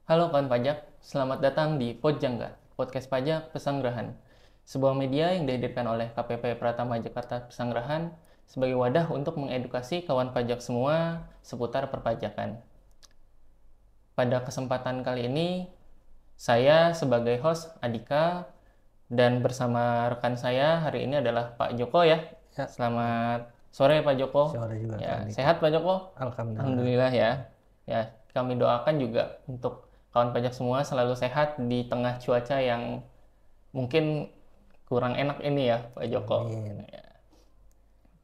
Halo kawan pajak, selamat datang di Podjangga, podcast pajak Pesanggerahan. Sebuah media yang dihadirkan oleh KPP Pratama Jakarta Pesanggerahan sebagai wadah untuk mengedukasi kawan pajak semua seputar perpajakan. Pada kesempatan kali ini, saya sebagai host Adika dan bersama rekan saya hari ini adalah Pak Joko ya. Ya, Selamat sore Pak Joko. sore juga Kak Ya, Andika. sehat Pak Joko? Alhamdulillah. Alhamdulillah ya. Ya, kami doakan juga untuk kawan pajak semua selalu sehat di tengah cuaca yang mungkin kurang enak ini ya Pak Joko. Amin. Ya.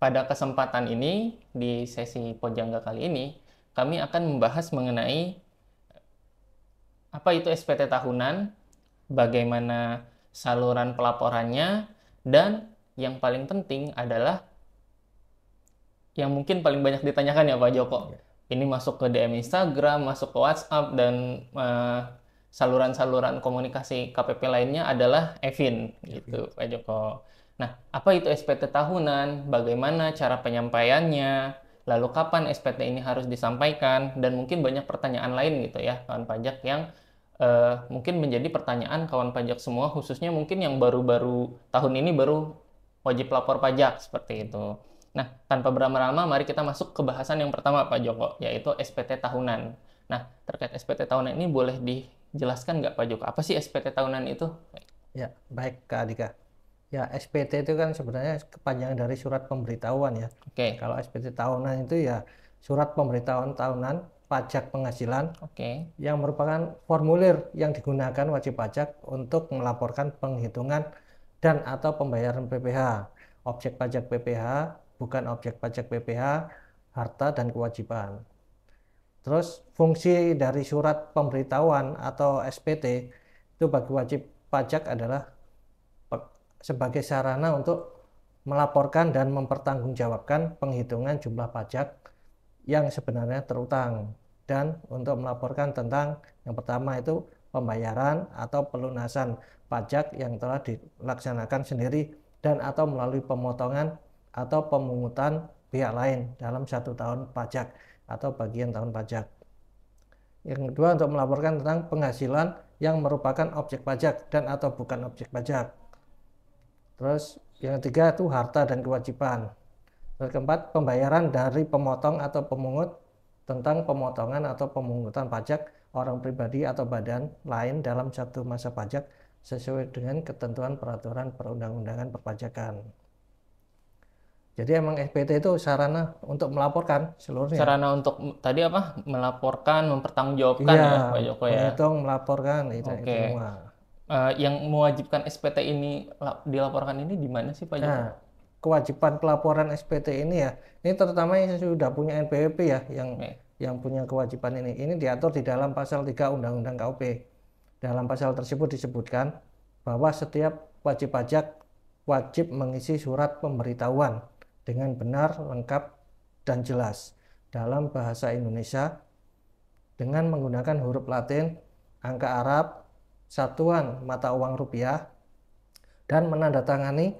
Pada kesempatan ini, di sesi Pojangga kali ini, kami akan membahas mengenai apa itu SPT tahunan, bagaimana saluran pelaporannya, dan yang paling penting adalah yang mungkin paling banyak ditanyakan ya Pak Joko. Ya. Ini masuk ke DM Instagram, masuk ke WhatsApp, dan saluran-saluran komunikasi KPP lainnya adalah Evin, gitu Pak Joko. Nah, apa itu SPT tahunan? Bagaimana cara penyampaiannya? Lalu kapan SPT ini harus disampaikan? Dan mungkin banyak pertanyaan lain gitu ya, kawan pajak yang mungkin menjadi pertanyaan kawan pajak semua, khususnya mungkin yang baru-baru tahun ini baru wajib lapor pajak seperti itu. Nah, tanpa berlama-lama, mari kita masuk ke bahasan yang pertama, Pak Joko, yaitu SPT tahunan. Nah, terkait SPT tahunan ini boleh dijelaskan nggak, Pak Joko? Apa sih SPT tahunan itu? Ya, baik Kak Adika. Ya, SPT itu kan sebenarnya kepanjangan dari surat pemberitahuan ya. Oke, Kalau SPT tahunan itu ya surat pemberitahuan tahunan pajak penghasilan oke, yang merupakan formulir yang digunakan wajib pajak untuk melaporkan penghitungan dan atau pembayaran PPh, objek pajak PPh, bukan objek pajak PPh, harta dan kewajiban. Terus fungsi dari surat pemberitahuan atau SPT itu bagi wajib pajak adalah sebagai sarana untuk melaporkan dan mempertanggungjawabkan penghitungan jumlah pajak yang sebenarnya terutang dan untuk melaporkan tentang yang pertama itu pembayaran atau pelunasan pajak yang telah dilaksanakan sendiri dan atau melalui pemotongan atau pemungutan pihak lain dalam 1 tahun pajak atau bagian tahun pajak. Yang kedua untuk melaporkan tentang penghasilan yang merupakan objek pajak dan atau bukan objek pajak. Terus yang ketiga itu harta dan kewajiban. Terus keempat pembayaran dari pemotong atau pemungut tentang pemotongan atau pemungutan pajak orang pribadi atau badan lain dalam satu masa pajak sesuai dengan ketentuan peraturan perundang-undangan perpajakan. Jadi emang SPT itu sarana untuk melaporkan seluruhnya. sarana untuk tadi apa? Melaporkan, mempertanggungjawabkan Iya, ya, Pak Joko ya. menghitung, melaporkan itu Oke. semua. Yang mewajibkan SPT ini dilaporkan ini di mana sih, Pak Joko? Nah, kewajiban pelaporan SPT ini ya, ini terutama yang sudah punya NPWP ya, Oke. yang punya kewajiban ini. Ini diatur di dalam pasal 3 Undang-Undang KUP. Dalam pasal tersebut disebutkan bahwa setiap wajib pajak wajib mengisi surat pemberitahuan dengan benar, lengkap, dan jelas dalam bahasa Indonesia dengan menggunakan huruf Latin, angka Arab, satuan mata uang rupiah, dan menandatangani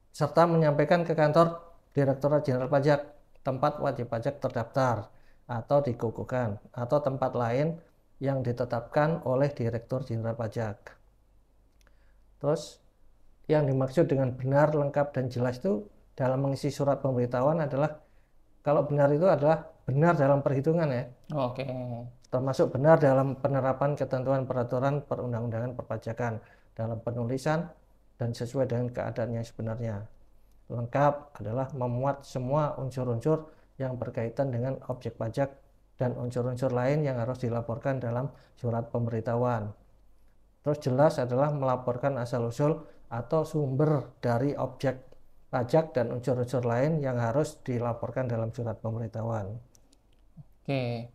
serta menyampaikan ke kantor Direktorat Jenderal Pajak tempat wajib pajak terdaftar atau dikukuhkan atau tempat lain yang ditetapkan oleh Direktur Jenderal Pajak. Terus yang dimaksud dengan benar, lengkap, dan jelas itu dalam mengisi surat pemberitahuan adalah kalau benar itu adalah benar dalam perhitungan ya, Oke. termasuk benar dalam penerapan ketentuan peraturan perundang-undangan perpajakan dalam penulisan dan sesuai dengan keadaannya sebenarnya. Lengkap adalah memuat semua unsur-unsur yang berkaitan dengan objek pajak dan unsur-unsur lain yang harus dilaporkan dalam surat pemberitahuan. Terus jelas adalah melaporkan asal-usul atau sumber dari objek pajak dan unsur-unsur lain yang harus dilaporkan dalam surat pemberitahuan. Oke.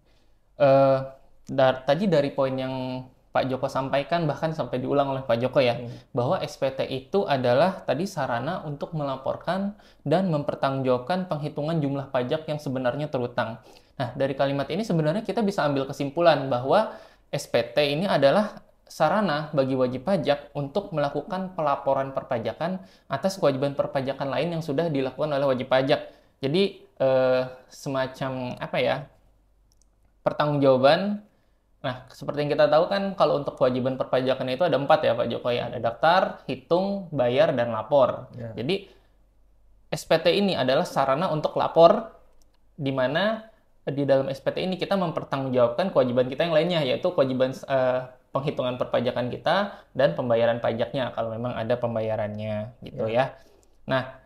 Tadi dari poin yang Pak Joko sampaikan, bahkan sampai diulang oleh Pak Joko ya, bahwa SPT itu adalah tadi sarana untuk melaporkan dan mempertanggungjawabkan penghitungan jumlah pajak yang sebenarnya terutang. Nah, dari kalimat ini sebenarnya kita bisa ambil kesimpulan bahwa SPT ini adalah sarana bagi wajib pajak untuk melakukan pelaporan perpajakan atas kewajiban perpajakan lain yang sudah dilakukan oleh wajib pajak. Jadi, semacam apa ya, pertanggungjawaban Nah, seperti yang kita tahu kan kalau untuk kewajiban perpajakan itu ada 4 ya Pak Joko ya. Ada daftar, hitung, bayar, dan lapor. Ya, Jadi SPT ini adalah sarana untuk lapor di mana di dalam SPT ini kita mempertanggungjawabkan kewajiban kita yang lainnya, yaitu kewajiban penghitungan perpajakan kita dan pembayaran pajaknya kalau memang ada pembayarannya gitu ya, ya. Nah,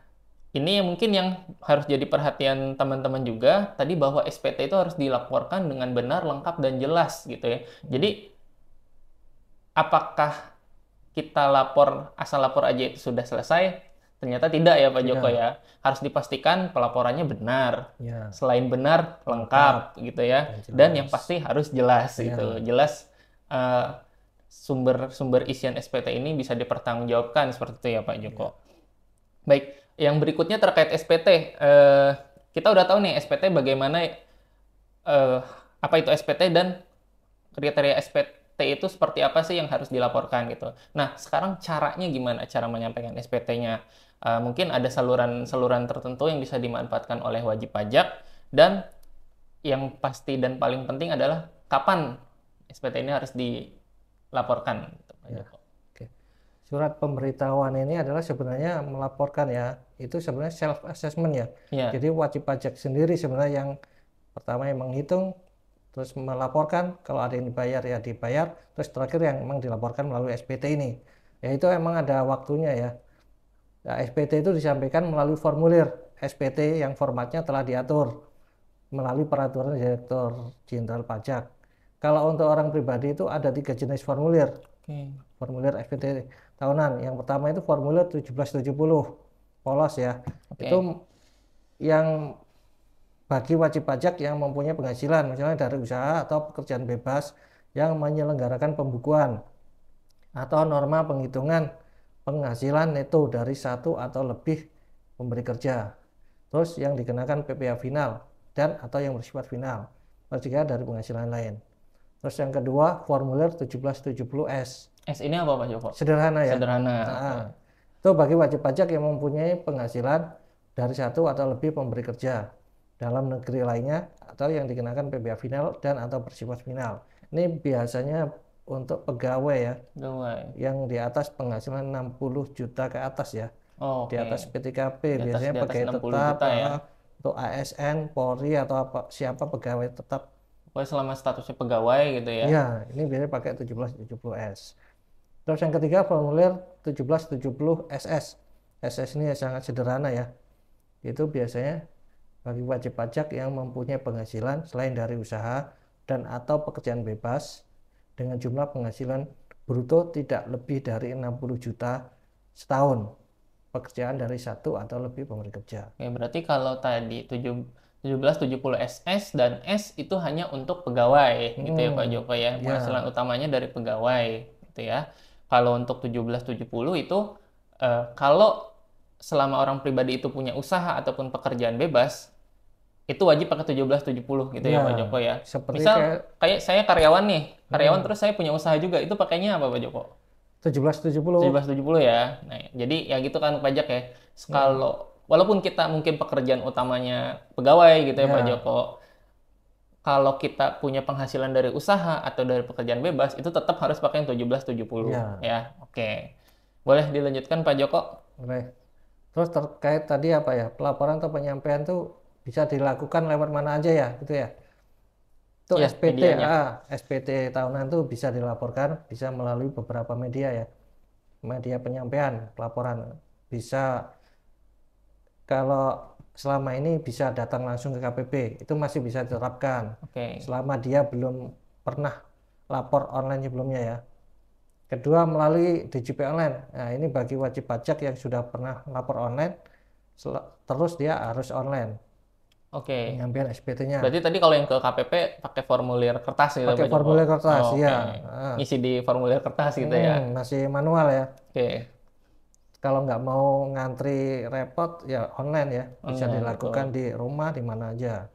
ini yang mungkin yang harus jadi perhatian teman-teman juga tadi bahwa SPT itu harus dilaporkan dengan benar, lengkap, dan jelas gitu ya. hmm, Jadi apakah kita lapor asal lapor aja itu sudah selesai? Ternyata tidak ya Pak Joko tidak, ya. Harus dipastikan pelaporannya benar. ya, Selain benar, lengkap lengkap gitu ya. dan Dan yang jelas. pasti harus jelas gitu. Ya, Jelas sumber-sumber isian SPT ini bisa dipertanggungjawabkan seperti itu ya Pak Joko. ya, Baik, yang berikutnya terkait SPT. Kita udah tahu nih SPT bagaimana apa itu SPT dan kriteria SPT itu seperti apa sih yang harus dilaporkan gitu. Nah, sekarang caranya gimana cara menyampaikan SPT-nya? Mungkin ada saluran-saluran tertentu yang bisa dimanfaatkan oleh wajib pajak dan yang pasti dan paling penting adalah kapan SPT ini harus dilaporkan gitu, Pak ya. Joko. Oke. Surat pemberitahuan ini adalah sebenarnya melaporkan ya, itu sebenarnya self assessment ya. Iya, Jadi wajib pajak sendiri sebenarnya yang pertama yang menghitung, terus melaporkan, kalau ada yang dibayar ya dibayar, terus terakhir yang memang dilaporkan melalui SPT ini. Ya itu emang ada waktunya ya. Nah, SPT itu disampaikan melalui formulir SPT yang formatnya telah diatur melalui peraturan Direktur Jenderal Pajak. Kalau untuk orang pribadi itu ada 3 jenis formulir. oke. Formulir SPT tahunan. Yang pertama itu formulir 1770 polos ya. Oke. Itu yang bagi wajib pajak yang mempunyai penghasilan misalnya dari usaha atau pekerjaan bebas yang menyelenggarakan pembukuan atau norma penghitungan penghasilan neto dari satu atau lebih pemberi kerja. Terus yang dikenakan PPh final dan atau yang bersifat final jika dari penghasilan lain. Terus yang kedua formulir 1770S. S ini apa Pak Joko? Sederhana ya. Sederhana. Oke. Nah, itu bagi wajib pajak yang mempunyai penghasilan dari satu atau lebih pemberi kerja dalam negeri lainnya atau yang dikenakan PPh final dan atau bersifat final. Ini biasanya untuk pegawai ya Gawai. yang di atas penghasilan 60 juta ke atas ya. Oh, Di atas oke. PTKP biasanya Di atas pegawai 60 tetap juta ya. untuk ASN, Polri atau apa siapa pegawai tetap. Pokoknya selama statusnya pegawai gitu ya. Ya, ini biasanya pakai 1770S. Terus yang ketiga formulir 1770 SS. SS ini sangat sederhana ya. Itu biasanya bagi wajib pajak yang mempunyai penghasilan selain dari usaha dan atau pekerjaan bebas dengan jumlah penghasilan bruto tidak lebih dari 60 juta setahun. Pekerjaan dari satu atau lebih pemberi kerja. Oke, berarti kalau tadi 1770 SS dan S itu hanya untuk pegawai gitu ya Pak Joko ya. Penghasilan Ya, utamanya dari pegawai gitu ya. Kalau untuk 1770 itu kalau selama orang pribadi itu punya usaha ataupun pekerjaan bebas itu wajib pakai 1770 gitu ya ya, Pak Joko ya. seperti kayak Misal kayak saya karyawan nih, karyawan terus saya punya usaha juga, itu pakainya apa Pak Joko? 1770. 1770 ya. Nah, jadi ya gitu kan pajak ya. Kalau walaupun kita mungkin pekerjaan utamanya pegawai gitu ya Pak Ya, Joko, kalau kita punya penghasilan dari usaha atau dari pekerjaan bebas itu tetap harus pakai yang 1770 ya, ya. Oke. Boleh dilanjutkan Pak Joko? boleh. Terus terkait tadi apa ya, pelaporan atau penyampaian tuh bisa dilakukan lewat mana aja ya, gitu ya. Itu Ya, SPT, medianya. SPT tahunan tuh bisa dilaporkan, bisa melalui beberapa media ya. Media penyampaian, pelaporan. Bisa kalau selama ini bisa datang langsung ke KPP, itu masih bisa diterapkan. Oke. Selama dia belum pernah lapor online sebelumnya ya. Kedua melalui DJP online. Nah, ini bagi wajib pajak yang sudah pernah lapor online, terus dia harus online Oke. penyampaian SPT-nya. Berarti tadi kalau yang ke KPP pakai formulir kertas gitu Pakai Pak Joko? formulir kertas, Oh, ya. oke. Ngisi di formulir kertas gitu ya. Masih manual ya. Oke. Kalau nggak mau ngantri repot, ya online ya. Bisa Online, dilakukan betul. di rumah, di mana aja.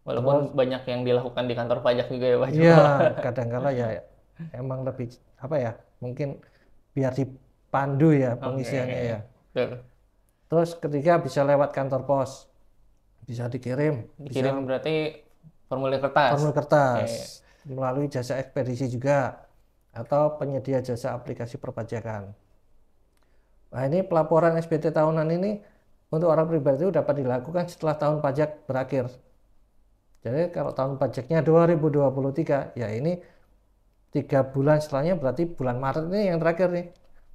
Walaupun Terus, banyak yang dilakukan di kantor pajak juga ya Pak ya Joko. kadang-kala ya emang lebih apa ya? Mungkin biar dipandu ya Oke. pengisiannya ya. Betul. Terus ketiga bisa lewat kantor pos, bisa dikirim, bisa Dikirim berarti formulir kertas. formulir Oke. kertas. melalui jasa ekspedisi juga atau penyedia jasa aplikasi perpajakan. Nah, ini pelaporan SPT tahunan ini untuk orang pribadi itu dapat dilakukan setelah tahun pajak berakhir. Jadi kalau tahun pajaknya 2023, ya ini 3 bulan setelahnya, berarti bulan Maret ini yang terakhir nih,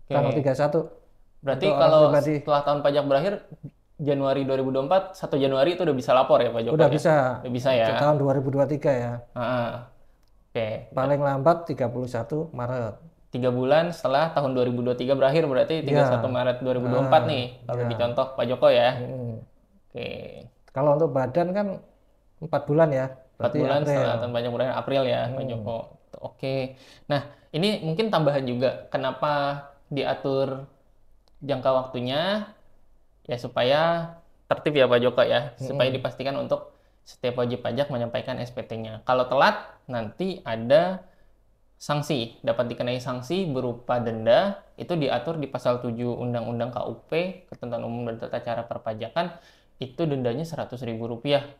tanggal 31. Berarti Untuk orang kalau pribadi setelah tahun pajak berakhir, Januari 2024, 1 Januari itu udah bisa lapor ya Pak Joko udah ya? bisa, Udah bisa ya? tahun 2023 ya. Oke. Paling lambat 31 Maret. 3 bulan setelah tahun 2023 berakhir, berarti 31 Maret 2024 nih, kalau dicontoh Pak Joko ya. Oke. Kalau untuk badan kan 4 bulan ya, 4 berarti bulan April. setelah tahun pajak berakhir, April ya Pak Joko. Oke. Nah, ini mungkin tambahan juga, kenapa diatur jangka waktunya, ya supaya tertib ya Pak Joko ya, supaya dipastikan untuk setiap wajib pajak menyampaikan SPT-nya. Kalau telat, nanti ada sanksi, dapat dikenai sanksi berupa denda, itu diatur di pasal 7 Undang-Undang KUP, Ketentuan Umum dan Tata Cara Perpajakan, itu dendanya Rp100.000,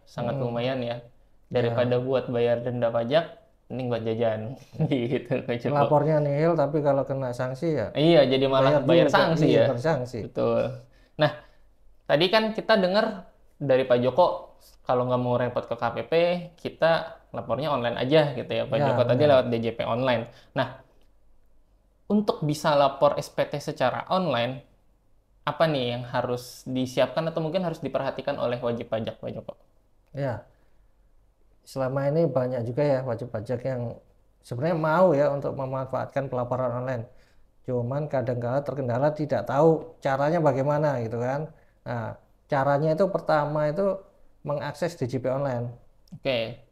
sangat lumayan ya. Daripada buat bayar denda pajak, mending buat jajan. Gitu, Pak Joko. Lapornya nihil, tapi kalau kena sanksi ya Iya, jadi malah bayar sanksi ya. bersanksi. Betul. Nah, tadi kan kita dengar dari Pak Joko, kalau nggak mau repot ke KPP, kita lapornya online aja gitu ya Pak Joko. Tadi lewat DJP online. Nah, untuk bisa lapor SPT secara online, apa nih yang harus disiapkan atau mungkin harus diperhatikan oleh wajib pajak Pak Joko? Ya, selama ini banyak juga ya wajib pajak yang sebenarnya mau ya untuk memanfaatkan pelaporan online. Cuman kadang-kala terkendala tidak tahu caranya bagaimana gitu kan. Nah, caranya itu pertama itu mengakses DJP online. Oke.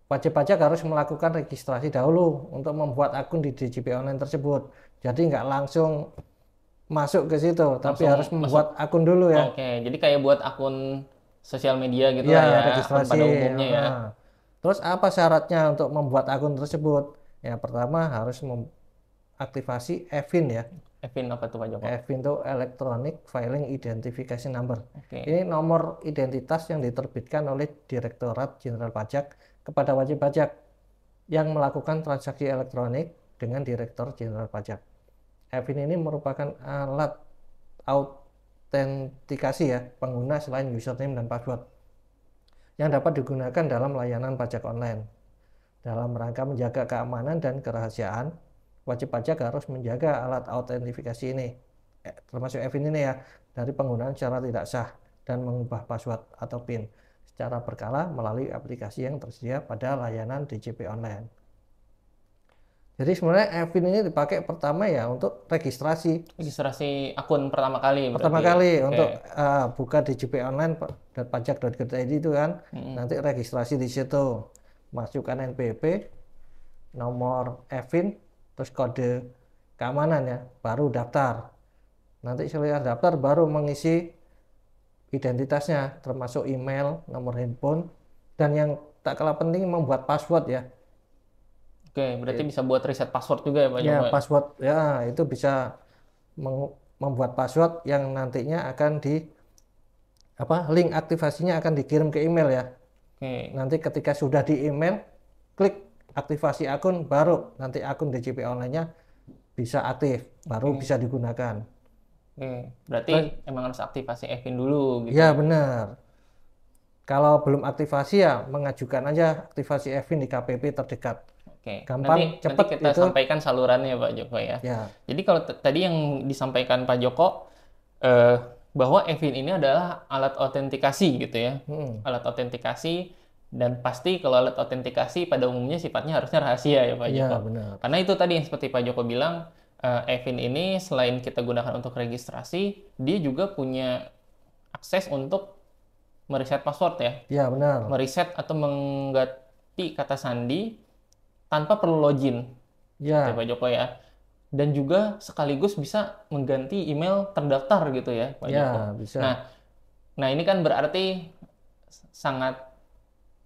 Wajib pajak harus melakukan registrasi dahulu untuk membuat akun di DJP online tersebut. Jadi nggak langsung masuk ke situ, tapi harus membuat akun dulu ya. Oke, jadi kayak buat akun sosial media gitu Ya, lah ya, registrasi. akun pada umumnya ya. Terus apa syaratnya untuk membuat akun tersebut? Ya, pertama harus aktivasi EVIN ya. EVIN apa tuh Pak Joko? EVIN itu Electronic Filing Identification Number. Oke. Ini nomor identitas yang diterbitkan oleh Direktorat Jenderal Pajak kepada wajib pajak yang melakukan transaksi elektronik dengan Direktur Jenderal Pajak. EVIN ini merupakan alat autentikasi ya pengguna selain username dan password yang dapat digunakan dalam layanan pajak online. Dalam rangka menjaga keamanan dan kerahasiaan, wajib pajak harus menjaga alat autentifikasi ini, termasuk EVIN ini ya, dari penggunaan secara tidak sah dan mengubah password atau PIN secara berkala melalui aplikasi yang tersedia pada layanan DJP online. Jadi sebenarnya EVIN ini dipakai pertama ya untuk registrasi akun pertama kali. Pertama kali untuk buka DJP online dan pajak.go.id itu kan, nanti registrasi di situ, masukkan NPWP, nomor EVIN, terus kode keamanan ya, baru daftar. Nanti setelah daftar baru mengisi identitasnya, termasuk email, nomor handphone, dan yang tak kalah penting membuat password ya. Oke, berarti bisa buat reset password juga ya Pak Joko? Ya, password ya itu bisa membuat password yang nantinya akan link aktivasinya akan dikirim ke email ya. Oke. Nanti ketika sudah di email, klik aktivasi akun, baru nanti akun DJP online-nya bisa aktif, baru bisa digunakan. Oke, berarti emang harus aktivasi EVIN dulu gitu. Ya benar. Kalau belum aktivasi ya mengajukan aja aktivasi EVIN di KPP terdekat. Oke, Gampang, cepat nanti kita sampaikan salurannya Pak Joko ya. Jadi kalau tadi yang disampaikan Pak Joko, bahwa EVIN ini adalah alat autentikasi gitu ya. Alat autentikasi, dan pasti kalau alat autentikasi pada umumnya sifatnya harusnya rahasia ya Pak Joko. Benar. Karena itu tadi yang seperti Pak Joko bilang, EVIN ini selain kita gunakan untuk registrasi, dia juga punya akses untuk mereset password ya. Ya benar. Mereset atau mengganti kata sandi tanpa perlu login. Ya Pak Joko ya. Dan juga sekaligus bisa mengganti email terdaftar gitu ya Pak Joko. Bisa. Nah ini kan berarti sangat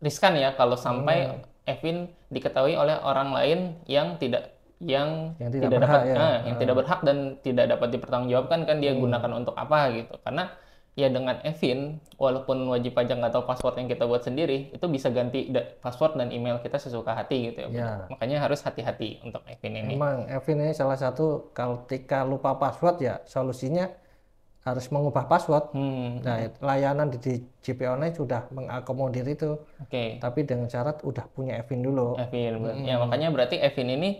riskan ya kalau sampai EVIN diketahui oleh orang lain yang tidak berhak dan tidak dapat dipertanggungjawabkan kan dia gunakan untuk apa gitu. Karena ya dengan Evin, walaupun wajib pajak nggak tahu password yang kita buat sendiri, itu bisa ganti password dan email kita sesuka hati gitu ya, Pak Ya, Joko. Makanya harus hati-hati untuk Evin ini. emang Evin ini salah satu ketika lupa password ya solusinya harus mengubah password. Nah, layanan di JP Online sudah mengakomodir itu, Oke. tapi dengan syarat udah punya Evin dulu. Evin, ya makanya berarti Evin ini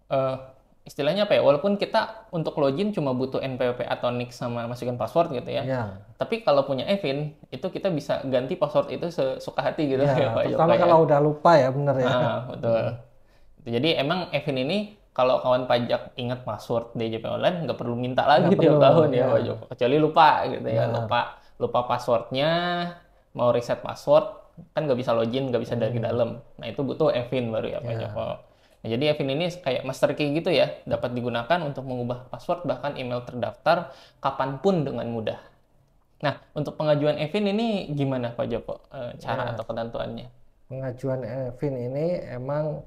eh, istilahnya apa ya? Walaupun kita untuk login cuma butuh NPWP atau NIK sama masukin password gitu ya. Ya, Tapi kalau punya Evin, itu kita bisa ganti password itu sesuka hati gitu ya, ya, Pak Joko terutama ya. kalau udah lupa ya, bener ya. Betul. Jadi emang Evin ini kalau kawan pajak ingat password DJP Online nggak perlu minta lagi Nggak tiap perlu, tahun ya ya. Pak Joko. Kecuali lupa gitu ya, Nah, lupa passwordnya, mau reset password kan nggak bisa login, nggak bisa dari dalam. Nah itu butuh Evin baru ya Pak ya. Joko. Nah, jadi Evin ini kayak master key gitu ya, dapat digunakan untuk mengubah password bahkan email terdaftar kapanpun dengan mudah. Nah, untuk pengajuan Evin ini gimana Pak Joko? Cara Ya, atau ketentuannya? pengajuan Evin ini emang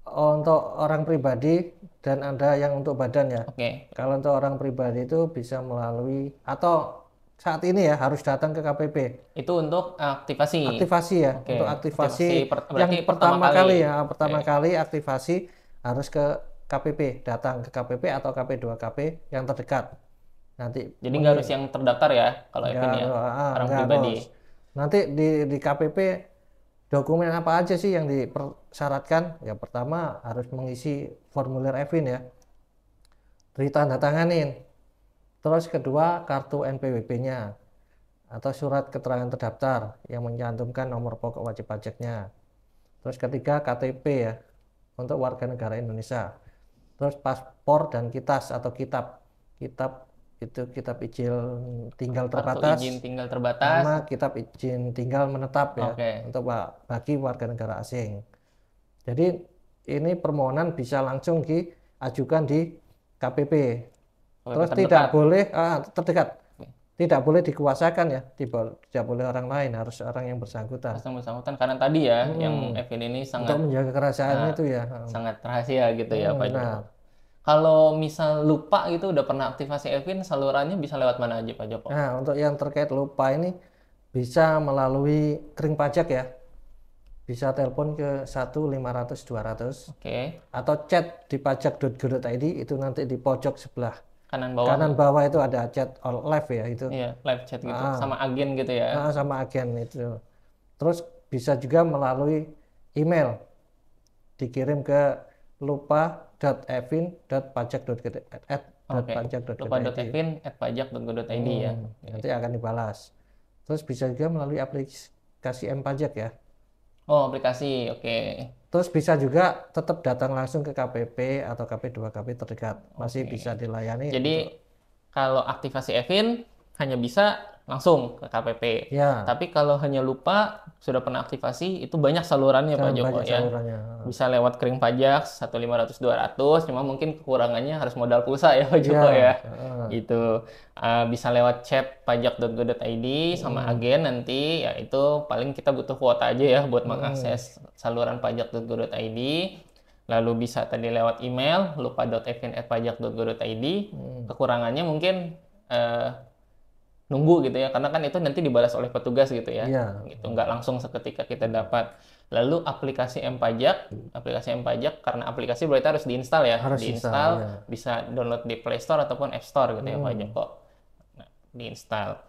untuk orang pribadi dan ada yang untuk badan ya. Oke, Kalau untuk orang pribadi itu bisa melalui atau saat ini ya harus datang ke KPP. itu untuk aktivasi. Aktivasi ya, Oke, untuk aktivasi yang berarti pertama kali ya, pertama Oke. kali aktivasi harus ke KPP, datang ke KPP atau KP2KP yang terdekat. Nanti Jadi nggak harus yang terdaftar ya, kalau Evin ya, orang nggak pribadi. harus. Nanti di KPP dokumen apa aja sih yang dipersyaratkan? Ya pertama harus mengisi formulir Evin ya, ditandatanganin. Terus kedua kartu NPWP-nya atau surat keterangan terdaftar yang mencantumkan nomor pokok wajib pajaknya. Terus ketiga KTP ya untuk warga negara Indonesia. Terus paspor dan kitas atau kitab. Kitab itu kitab izin tinggal Kartu terbatas izin tinggal terbatas. sama kitab izin tinggal menetap ya Oke. untuk bagi warga negara asing. Jadi ini permohonan bisa langsung diajukan di KPP. Terus tidak boleh terdekat. Tidak boleh dikuasakan ya, tidak boleh orang lain, harus orang yang bersangkutan. Bersangkutan karena tadi ya, yang Evin ini Untuk sangat menjaga kerahasiaan itu ya. sangat rahasia gitu ya Pak Joko. Benar. Kalau misal lupa gitu udah pernah aktivasi Evin, salurannya bisa lewat mana aja Pak Joko? Nah, untuk yang terkait lupa ini bisa melalui kering pajak ya. Bisa telepon ke 1-500-200 Oke. atau chat di pajak.go.id itu nanti di pojok sebelah Kanan bawah. kanan bawah itu ada chat all live ya itu. Iya, live chat gitu. Sama agen gitu ya. Sama agen itu. Terus bisa juga melalui email dikirim ke lupa.evin.pajak.go.id. lupa.evin@pajak.go.id ya. Nanti akan dibalas. Terus bisa juga melalui aplikasi M-Pajak ya. Oh, aplikasi. Oke. Terus bisa juga tetap datang langsung ke KPP atau KP2KP terdekat. Masih bisa dilayani. Jadi kalau aktivasi Evin hanya bisa langsung ke KPP. Ya, Tapi kalau hanya lupa sudah pernah aktivasi itu banyak salurannya Pak Joko banyak ya. salurannya. Bisa lewat kering pajak 1-500-200, cuma mungkin kekurangannya harus modal pulsa ya Pak Joko ya. Itu bisa lewat chat pajak.go.id sama agen nanti ya itu paling kita butuh kuota aja ya buat mengakses saluran pajak.go.id. Lalu bisa tadi lewat email lupa.evin@pajak.go.id. Kekurangannya mungkin nunggu gitu ya, karena kan itu nanti dibalas oleh petugas gitu ya. Iya. Gitu, nggak langsung seketika kita dapat. Lalu aplikasi M-Pajak karena aplikasi berarti harus diinstal ya. Harus diinstal, ya. bisa download di Play Store ataupun App Store gitu ya Pak Joko. Nah, diinstal.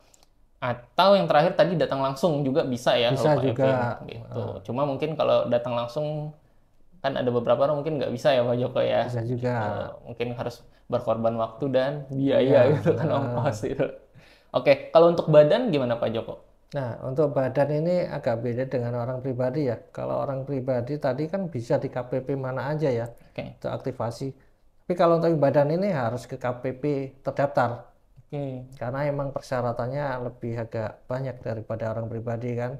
Atau yang terakhir tadi datang langsung juga bisa ya Bisa kalau Pak juga. Evin, gitu. Cuma mungkin kalau datang langsung kan ada beberapa orang mungkin nggak bisa ya Pak Joko ya. Bisa juga. Mungkin harus berkorban waktu dan biaya gitu kan ongkos gitu. Oke, kalau untuk badan gimana Pak Joko? Nah, untuk badan ini agak beda dengan orang pribadi ya. Kalau orang pribadi tadi kan bisa di KPP mana aja ya, untuk aktivasi. Tapi kalau untuk badan ini harus ke KPP terdaftar. Karena emang persyaratannya lebih agak banyak daripada orang pribadi kan.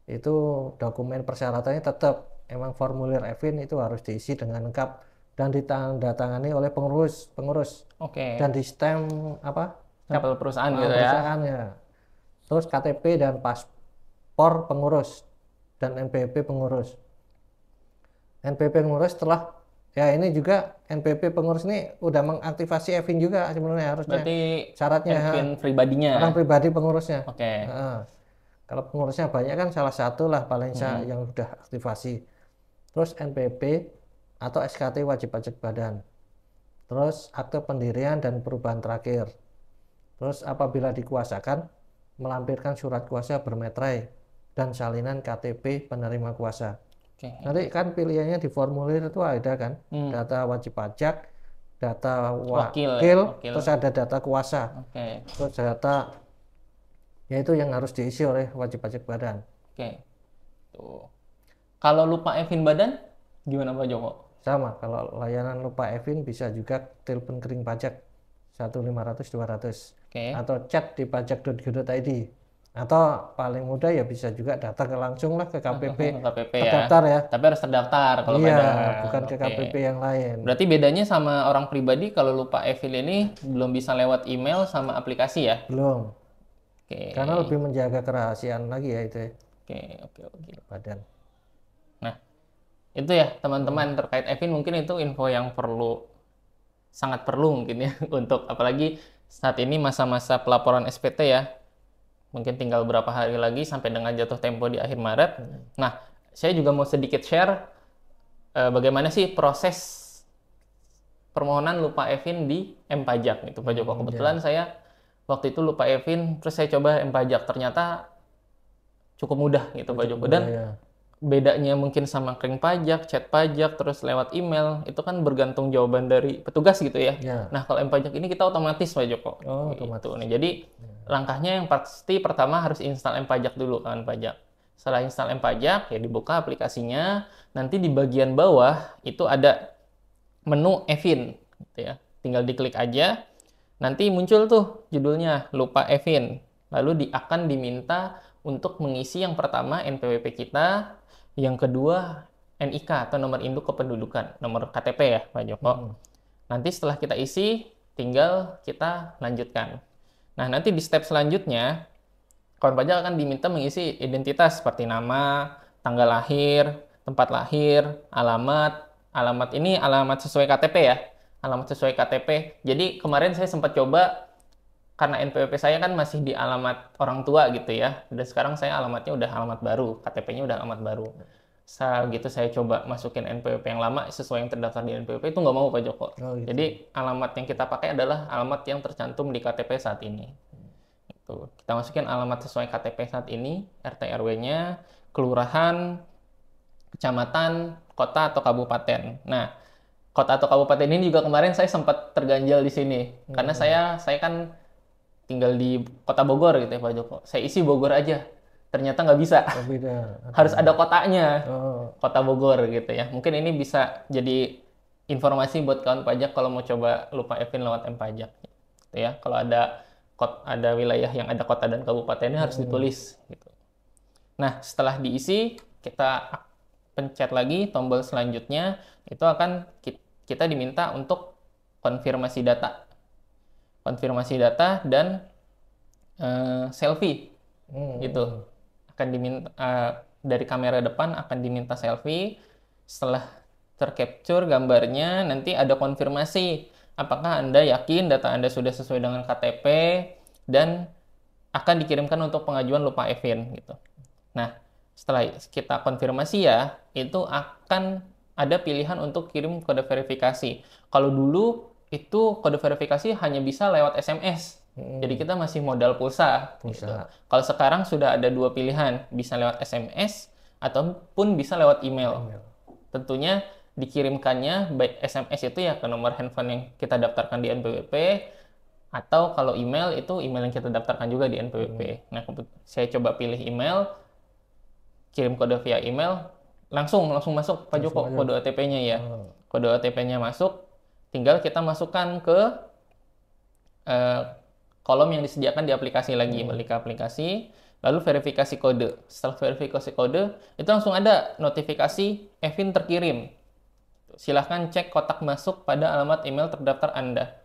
Itu dokumen persyaratannya tetap emang formulir Evin itu harus diisi dengan lengkap dan ditandatangani oleh pengurus. Dan di stem Stempel perusahaan gitu ya. Perusahaannya. Terus KTP dan paspor pengurus dan NPWP pengurus. NPWP pengurus setelah Ya ini juga NPWP pengurus ini udah mengaktifasi Evin juga sebenarnya harusnya. Berarti Syaratnya Evin pribadinya. orang pribadi pengurusnya. Oke. Kalau pengurusnya banyak kan salah satu lah paling yang udah aktivasi. Terus NPWP atau SKT wajib pajak badan. Terus akte pendirian dan perubahan terakhir. Terus apabila dikuasakan, melampirkan surat kuasa bermeterai dan salinan KTP penerima kuasa. Oke. Nanti kan pilihannya di formulir itu ada kan, data wajib pajak, data wakil, terus ada data kuasa, terus data yaitu yang harus diisi oleh wajib pajak badan. Oke. Tuh. Kalau lupa Evin badan, gimana Pak Joko? Sama, kalau layanan lupa Evin bisa juga telepon kering pajak 1-500-200 atau chat di pajak.go.id. Atau paling mudah ya bisa juga datang langsung lah ke KPP, terdaftar ya. Tapi harus terdaftar kalau bukan ke KPP yang lain. Berarti bedanya sama orang pribadi kalau lupa Evin ini belum bisa lewat email sama aplikasi ya? Belum. Karena lebih menjaga kerahasiaan lagi ya itu. Oke. Badan. Nah, itu ya teman-teman terkait Evin mungkin itu info yang sangat perlu mungkin ya untuk apalagi saat ini masa-masa pelaporan SPT ya. Mungkin tinggal beberapa hari lagi sampai dengan jatuh tempo di akhir Maret. Nah, saya juga mau sedikit share bagaimana sih proses permohonan lupa Evin di M-Pajak itu Pak Joko. Kebetulan saya waktu itu lupa Evin, terus saya coba M-Pajak. Ternyata cukup mudah gitu Pak Joko. Dan bedanya mungkin sama kering pajak, chat pajak, terus lewat email, itu kan bergantung jawaban dari petugas gitu ya. Nah, kalau M-Pajak ini kita otomatis Pak Joko. Otomatis. Nih, jadi langkahnya yang pasti pertama harus install M-Pajak dulu kan pajak. Setelah install M-Pajak ya dibuka aplikasinya, nanti di bagian bawah itu ada menu Evin gitu ya. Tinggal diklik aja. Nanti muncul tuh judulnya lupa Evin. Lalu akan diminta untuk mengisi yang pertama NPWP kita, yang kedua NIK atau nomor induk kependudukan, nomor KTP ya Pak Joko. Nanti setelah kita isi, tinggal kita lanjutkan. Nah, nanti di step selanjutnya, kawan pajak akan diminta mengisi identitas seperti nama, tanggal lahir, tempat lahir, alamat. Alamat ini alamat sesuai KTP ya, alamat sesuai KTP. Jadi kemarin saya sempat coba, karena NPWP saya kan masih di alamat orang tua gitu ya, dan sekarang saya alamatnya udah alamat baru, KTP-nya udah alamat baru. Saya coba masukin NPWP yang lama sesuai yang terdaftar di NPWP, itu nggak mau Pak Joko. Jadi alamat yang kita pakai adalah alamat yang tercantum di KTP saat ini. Kita masukin alamat sesuai KTP saat ini, RT RW-nya, kelurahan, kecamatan, kota atau kabupaten. Nah, kota atau kabupaten ini juga kemarin saya sempat terganjal di sini, karena saya kan tinggal di Kota Bogor gitu ya Pak Joko. Saya isi Bogor aja, ternyata nggak bisa. Harus ada kotanya, Kota Bogor gitu ya. Mungkin ini bisa jadi informasi buat kawan pajak kalau mau coba lupa Evin lewat M-Pajak. Gitu ya. Kalau ada wilayah yang ada kota dan kabupatennya harus ditulis. Gitu. Nah, setelah diisi, kita pencet lagi tombol selanjutnya, itu akan kita diminta untuk konfirmasi data. Konfirmasi data dan selfie gitu akan diminta dari kamera depan akan diminta selfie. Setelah tercapture gambarnya, nanti ada konfirmasi apakah Anda yakin data Anda sudah sesuai dengan KTP dan akan dikirimkan untuk pengajuan lupa Evin gitu. Nah, setelah kita konfirmasi ya, itu akan ada pilihan untuk kirim kode verifikasi. Kalau dulu itu kode verifikasi hanya bisa lewat SMS. Jadi kita masih modal pulsa. Gitu. Kalau sekarang sudah ada dua pilihan, bisa lewat SMS ataupun bisa lewat email. Tentunya dikirimkannya baik SMS itu ya ke nomor handphone yang kita daftarkan di NPWP, atau kalau email itu email yang kita daftarkan juga di NPWP. Nah, saya coba pilih email, kirim kode via email, langsung masuk Pak Joko kode OTP-nya ya. Kode OTP-nya masuk. Tinggal kita masukkan ke kolom yang disediakan di aplikasi lagi, balik ke aplikasi, lalu verifikasi kode. Setelah verifikasi kode, itu langsung ada notifikasi Evin terkirim. Silahkan cek kotak masuk pada alamat email terdaftar Anda.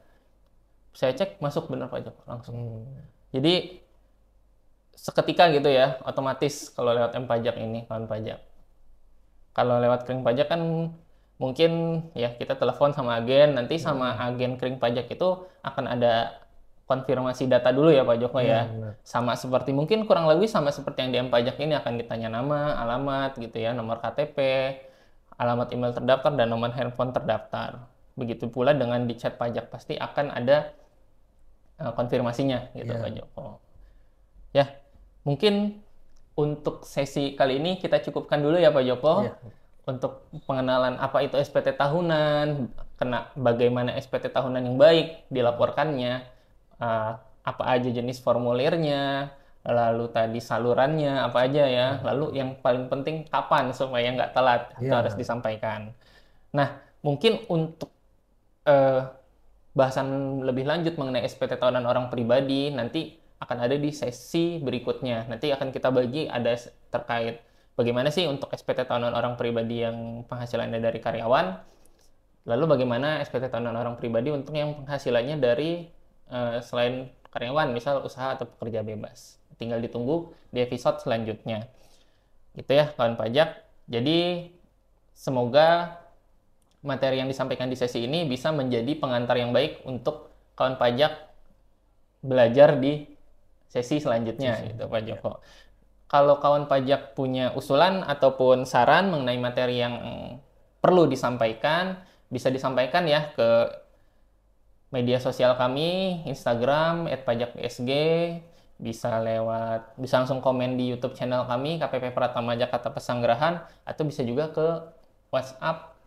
Saya cek, masuk benar Pak Joko, langsung. Jadi, seketika gitu ya, otomatis kalau lewat M-Pajak ini, kawan pajak. Kalau lewat kering pajak kan mungkin ya kita telepon sama agen, nanti sama agen kering pajak itu akan ada konfirmasi data dulu ya Pak Joko ya. benar. Sama seperti mungkin kurang lebih sama seperti yang DM pajak ini akan ditanya nama, alamat gitu ya, nomor KTP, alamat email terdaftar dan nomor handphone terdaftar. Begitu pula dengan di chat pajak pasti akan ada konfirmasinya gitu Pak Joko. Ya, mungkin untuk sesi kali ini kita cukupkan dulu ya Pak Joko. Iya. Untuk pengenalan apa itu SPT tahunan, bagaimana SPT tahunan yang baik dilaporkannya, apa aja jenis formulirnya, lalu tadi salurannya apa aja ya, lalu yang paling penting kapan supaya nggak telat itu Iya. harus disampaikan. Nah, mungkin untuk bahasan lebih lanjut mengenai SPT tahunan orang pribadi nanti akan ada di sesi berikutnya. Nanti akan kita bagi ada terkait bagaimana sih untuk SPT tahunan orang pribadi yang penghasilannya dari karyawan, lalu bagaimana SPT tahunan orang pribadi untuk yang penghasilannya dari selain karyawan, misal usaha atau pekerja bebas. Tinggal ditunggu di episode selanjutnya. Gitu ya, kawan pajak. Jadi, semoga materi yang disampaikan di sesi ini bisa menjadi pengantar yang baik untuk kawan pajak belajar di sesi selanjutnya, gitu Pak Joko. Kalau kawan pajak punya usulan ataupun saran mengenai materi yang perlu disampaikan, bisa disampaikan ya ke media sosial kami, Instagram @pajakbsg, bisa langsung komen di YouTube channel kami KPP Pratama Jakarta Pesanggerahan, atau bisa juga ke WhatsApp.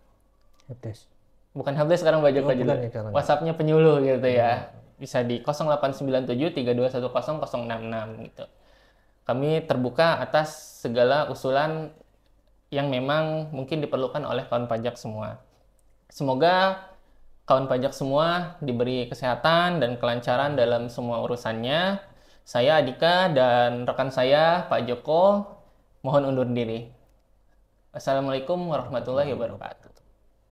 Helpdesk. Bukan helpdesk sekarang Pak Joko juga. WhatsApp-nya penyuluh gitu ya. Bisa di 0897 3210 066 gitu. Kami terbuka atas segala usulan yang memang mungkin diperlukan oleh kawan pajak semua. Semoga kawan pajak semua diberi kesehatan dan kelancaran dalam semua urusannya. Saya Adika dan rekan saya Pak Joko mohon undur diri. Wassalamualaikum warahmatullahi wabarakatuh.